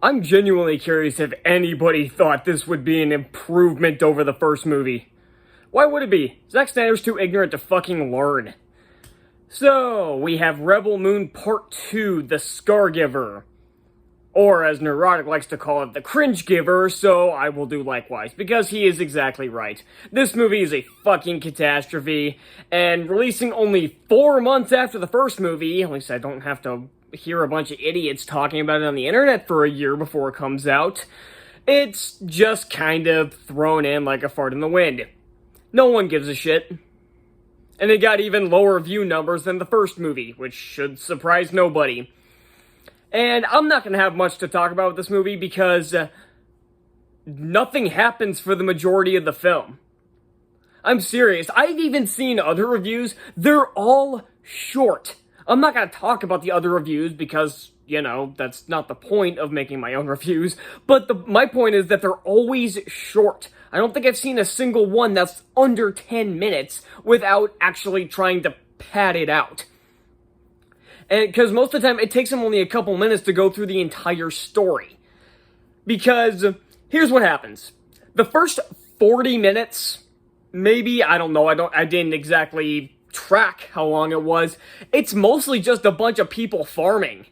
I'm genuinely curious if anybody thought this would be an improvement over the first movie. Why would it be? Zack Snyder's too ignorant to fucking learn. So, we have Rebel Moon Part 2, The SCARGIVER. Or, as Neurotic likes to call it, The Cringe Giver, so I will do likewise, because he is exactly right. This movie is a fucking catastrophe, and releasing only 4 months after the first movie, at least I don't have to hear a bunch of idiots talking about it on the internet for a year before it comes out, it's just kind of thrown in like a fart in the wind. No one gives a shit. And it got even lower view numbers than the first movie, which should surprise nobody. And I'm not going to have much to talk about with this movie because nothing happens for the majority of the film. I'm serious. I've even seen other reviews. They're all short. I'm not going to talk about the other reviews because, you know, that's not the point of making my own reviews. But my point is that they're always short. I don't think I've seen a single one that's under 10 minutes without actually trying to pad it out. And because most of the time, it takes them only a couple minutes to go through the entire story. Because, here's what happens. The first 40 minutes, maybe, I don't know, I didn't exactly track how long it was. It's mostly just a bunch of people farming.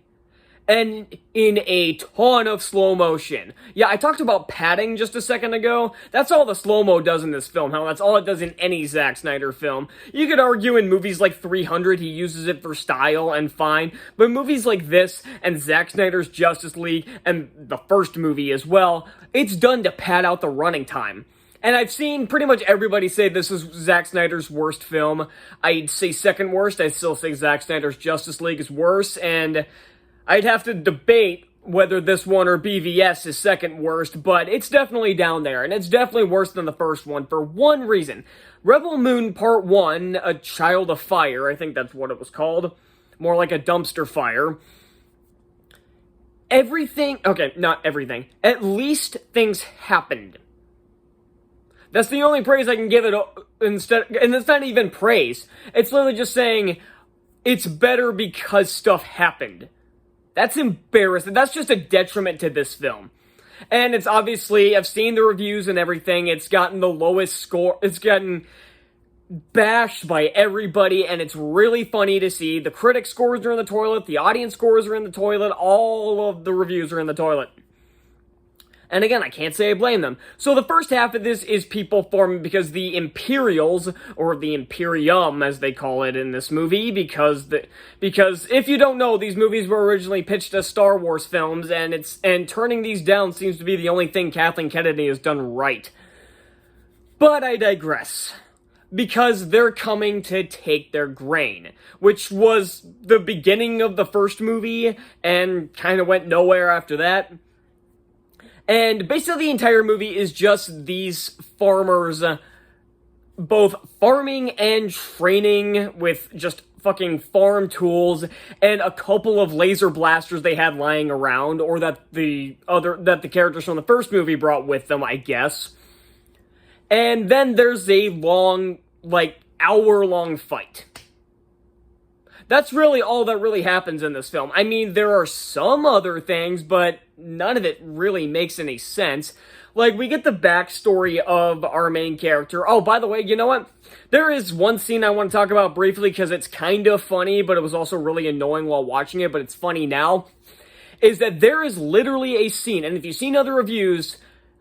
And in a ton of slow motion. Yeah, I talked about padding just a second ago. That's all the slow-mo does in this film. Hell, that's all it does in any Zack Snyder film. You could argue in movies like 300, he uses it for style and fine. But movies like this, and Zack Snyder's Justice League, and the first movie as well, it's done to pad out the running time. And I've seen pretty much everybody say this is Zack Snyder's worst film. I'd say second worst. I'd still say Zack Snyder's Justice League is worse, and I'd have to debate whether this one or BVS is second worst, but it's definitely down there, and it's definitely worse than the first one for one reason. Rebel Moon Part 1, A Child of Fire, I think that's what it was called. More like a dumpster fire. Okay, not everything. At least things happened. That's the only praise I can give it instead, and it's not even praise. It's literally just saying, it's better because stuff happened. That's embarrassing. That's just a detriment to this film. And it's obviously, I've seen the reviews and everything, it's gotten the lowest score, it's gotten bashed by everybody, and it's really funny to see. The critic scores are in the toilet, the audience scores are in the toilet, all of the reviews are in the toilet. And again, I can't say I blame them. So the first half of this is people forming because the Imperials, or the Imperium as they call it in this movie, because if you don't know, these movies were originally pitched as Star Wars films, and turning these down seems to be the only thing Kathleen Kennedy has done right. But I digress. Because they're coming to take their grain, which was the beginning of the first movie, and kind of went nowhere after that. And basically the entire movie is just these farmers both farming and training with just fucking farm tools and a couple of laser blasters they had lying around, or that the characters from the first movie brought with them, I guess. And then there's a long, like, hour-long fight. That's really all that really happens in this film. I mean, there are some other things, but none of it really makes any sense. Like, we get the backstory of our main character. Oh, by the way, you know what? There is one scene I want to talk about briefly because it's kind of funny, but it was also really annoying while watching it, but it's funny now. Is that there is literally a scene, and if you've seen other reviews,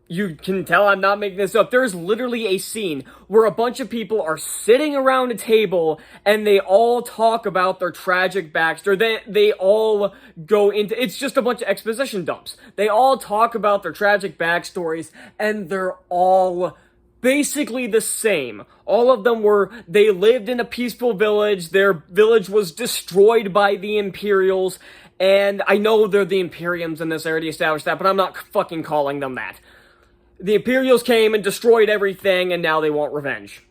you can tell I'm not making this up. There's literally a scene where a bunch of people are sitting around a table and they all talk about their tragic backstory. They all go into, it's just a bunch of exposition dumps. They all talk about their tragic backstories and they're all basically the same. All of them they lived in a peaceful village. Their village was destroyed by the Imperials. And I know they're the Imperiums in this, I already established that, but I'm not fucking calling them that. The Imperials came and destroyed everything, and now they want revenge.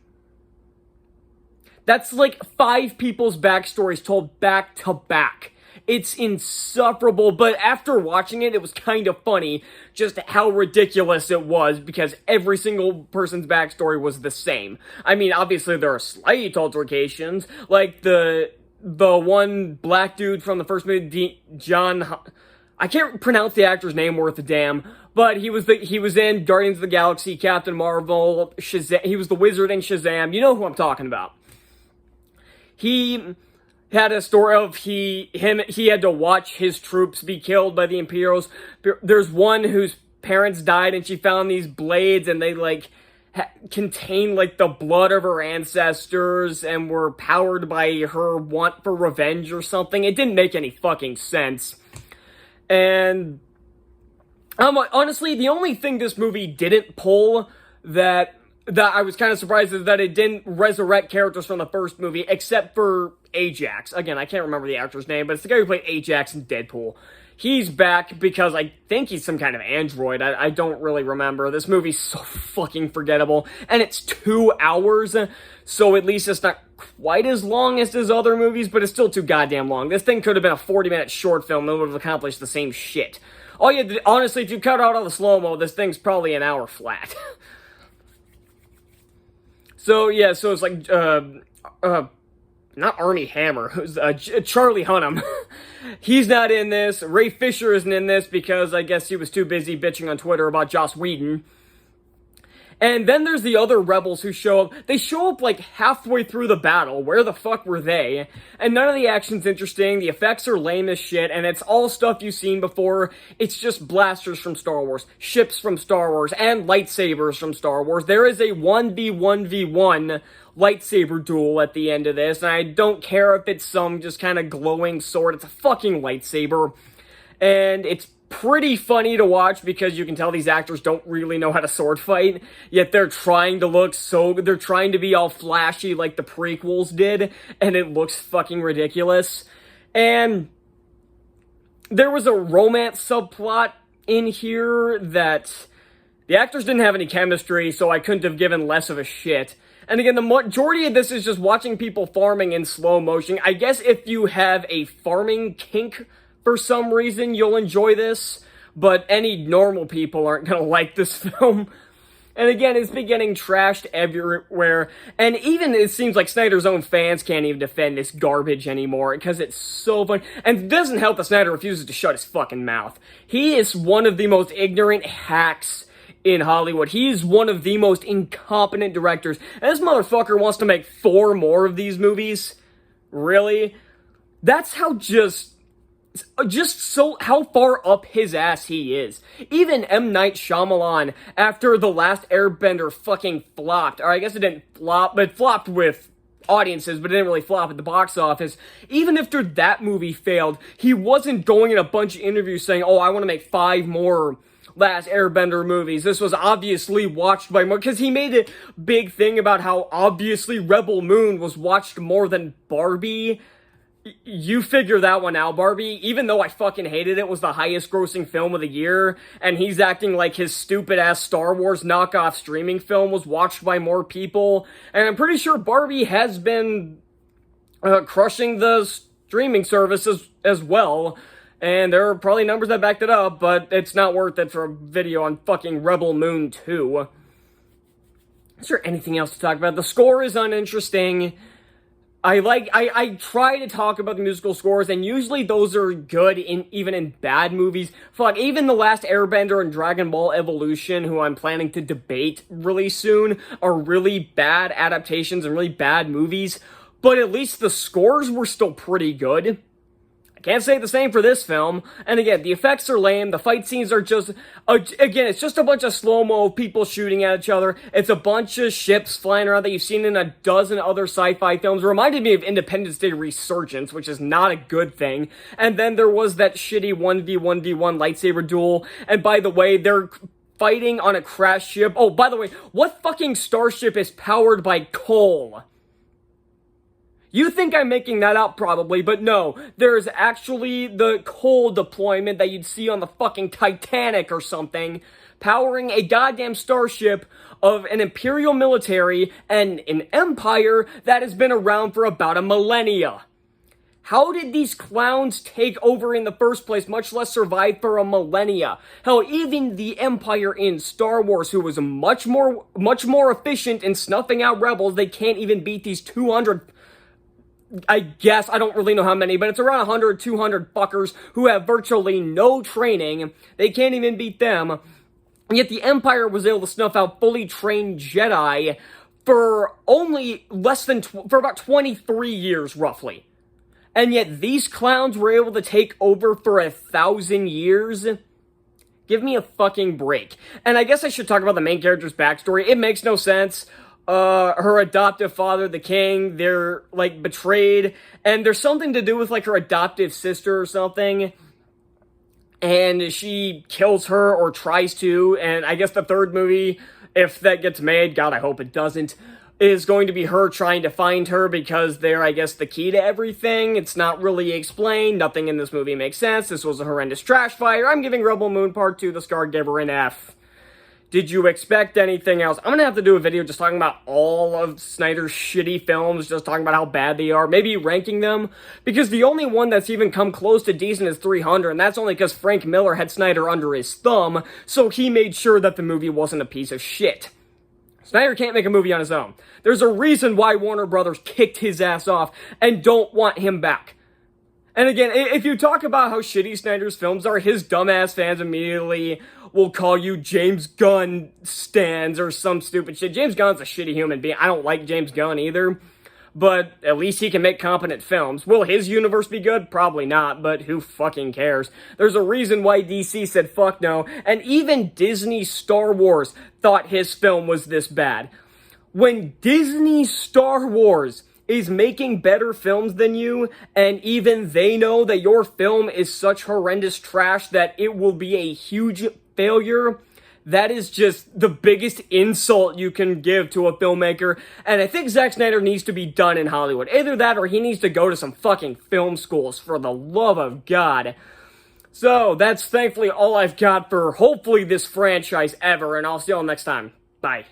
That's like 5 people's backstories told back to back. It's insufferable, but after watching it, it was kind of funny just how ridiculous it was, because every single person's backstory was the same. I mean, obviously there are slight alterations, like the one black dude from the first movie, I can't pronounce the actor's name worth a damn, but he was in Guardians of the Galaxy, Captain Marvel, Shazam. He was the wizard in Shazam. You know who I'm talking about. He had a story of he had to watch his troops be killed by the Imperials. There's one whose parents died, and she found these blades, and they like contain like the blood of her ancestors and were powered by her want for revenge or something. It didn't make any fucking sense. And honestly, the only thing this movie didn't pull that I was kind of surprised is that it didn't resurrect characters from the first movie, except for Ajax. Again, I can't remember the actor's name, but it's the guy who played Ajax in Deadpool. He's back because I think he's some kind of android. I don't really remember. This movie's so fucking forgettable. And it's 2 hours, so at least it's not quite as long as his other movies, but it's still too goddamn long. This thing could have been a 40-minute short film that would have accomplished the same shit. Honestly, if you cut out all the slow-mo, this thing's probably an hour flat. So it's like, not Armie Hammer, who's Charlie Hunnam. He's not in this. Ray Fisher isn't in this because I guess he was too busy bitching on Twitter about Joss Whedon. And then there's the other rebels who show up. They show up like halfway through the battle. Where the fuck were they? And none of the action's interesting. The effects are lame as shit. And it's all stuff you've seen before. It's just blasters from Star Wars, ships from Star Wars, and lightsabers from Star Wars. There is a 1v1v1 lightsaber duel at the end of this. And I don't care if it's some just kind of glowing sword. It's a fucking lightsaber. And it's pretty funny to watch because you can tell these actors don't really know how to sword fight, yet they're trying to be all flashy like the prequels did, and it looks fucking ridiculous. And there was a romance subplot in here that the actors didn't have any chemistry, so I couldn't have given less of a shit. And again, the majority of this is just watching people farming in slow motion. I guess if you have a farming kink for some reason, you'll enjoy this, but any normal people aren't gonna like this film. And again, it's been getting trashed everywhere, and even it seems like Snyder's own fans can't even defend this garbage anymore, because it's so fun. And it doesn't help that Snyder refuses to shut his fucking mouth. He is one of the most ignorant hacks in Hollywood. He's one of the most incompetent directors, and this motherfucker wants to make 4 more of these movies? Really? That's how how far up his ass he is. Even M. Night Shyamalan, after The Last Airbender fucking flopped, or I guess it didn't flop, but it flopped with audiences, but it didn't really flop at the box office. Even after that movie failed, he wasn't going in a bunch of interviews saying, oh, I want to make 5 more Last Airbender movies. This was obviously watched by more, because he made a big thing about how obviously Rebel Moon was watched more than Barbie. You figure that one out, Barbie. Even though I fucking hated it, was the highest grossing film of the year, and he's acting like his stupid ass Star Wars knockoff streaming film was watched by more people. And I'm pretty sure Barbie has been crushing the streaming services as well. And there are probably numbers that backed it up, but it's not worth it for a video on fucking Rebel Moon 2. Is there anything else to talk about? The score is uninteresting. I try to talk about the musical scores, and usually those are good even in bad movies. Fuck, even The Last Airbender and Dragon Ball Evolution, who I'm planning to debate really soon, are really bad adaptations and really bad movies, but at least the scores were still pretty good. Can't say the same for this film. And again, the effects are lame. The fight scenes are just, again, it's just a bunch of slow-mo of people shooting at each other. It's a bunch of ships flying around that you've seen in a dozen other sci-fi films. It reminded me of Independence Day Resurgence, which is not a good thing. And then there was that shitty 1v1v1 lightsaber duel. And by the way, they're fighting on a crash ship. Oh, by the way, what fucking starship is powered by coal? You think I'm making that up probably, but no, there's actually the coal deployment that you'd see on the fucking Titanic or something, powering a goddamn starship of an imperial military and an empire that has been around for about a millennia. How did these clowns take over in the first place, much less survive for a millennia? Hell, even the Empire in Star Wars, who was much more efficient in snuffing out rebels, they can't even beat these 200 I guess, I don't really know how many, but it's around 100, 200 fuckers who have virtually no training. They can't even beat them. And yet the Empire was able to snuff out fully trained Jedi for only for about 23 years, roughly. And yet these clowns were able to take over for 1,000 years? Give me a fucking break. And I guess I should talk about the main character's backstory. It makes no sense. Her adoptive father, the king, they're, like, betrayed. And there's something to do with, like, her adoptive sister or something. And she kills her or tries to. And I guess the third movie, if that gets made, God, I hope it doesn't, is going to be her trying to find her because they're, I guess, the key to everything. It's not really explained. Nothing in this movie makes sense. This was a horrendous trash fire. I'm giving Rebel Moon Part 2, The Scargiver, an F. Did you expect anything else? I'm gonna have to do a video just talking about all of Snyder's shitty films, just talking about how bad they are, maybe ranking them, because the only one that's even come close to decent is 300, and that's only because Frank Miller had Snyder under his thumb, so he made sure that the movie wasn't a piece of shit. Snyder can't make a movie on his own. There's a reason why Warner Brothers kicked his ass off and don't want him back. And again, if you talk about how shitty Snyder's films are, his dumbass fans immediately will call you James Gunn stans or some stupid shit. James Gunn's a shitty human being. I don't like James Gunn either, but at least he can make competent films. Will his universe be good? Probably not, but who fucking cares? There's a reason why DC said fuck no, and even Disney Star Wars thought his film was this bad. When Disney Star Wars is making better films than you, and even they know that your film is such horrendous trash that it will be a huge failure, that is just the biggest insult you can give to a filmmaker, and I think Zack Snyder needs to be done in Hollywood. Either that or he needs to go to some fucking film schools, for the love of God. So, that's thankfully all I've got for hopefully this franchise ever, and I'll see y'all next time. Bye.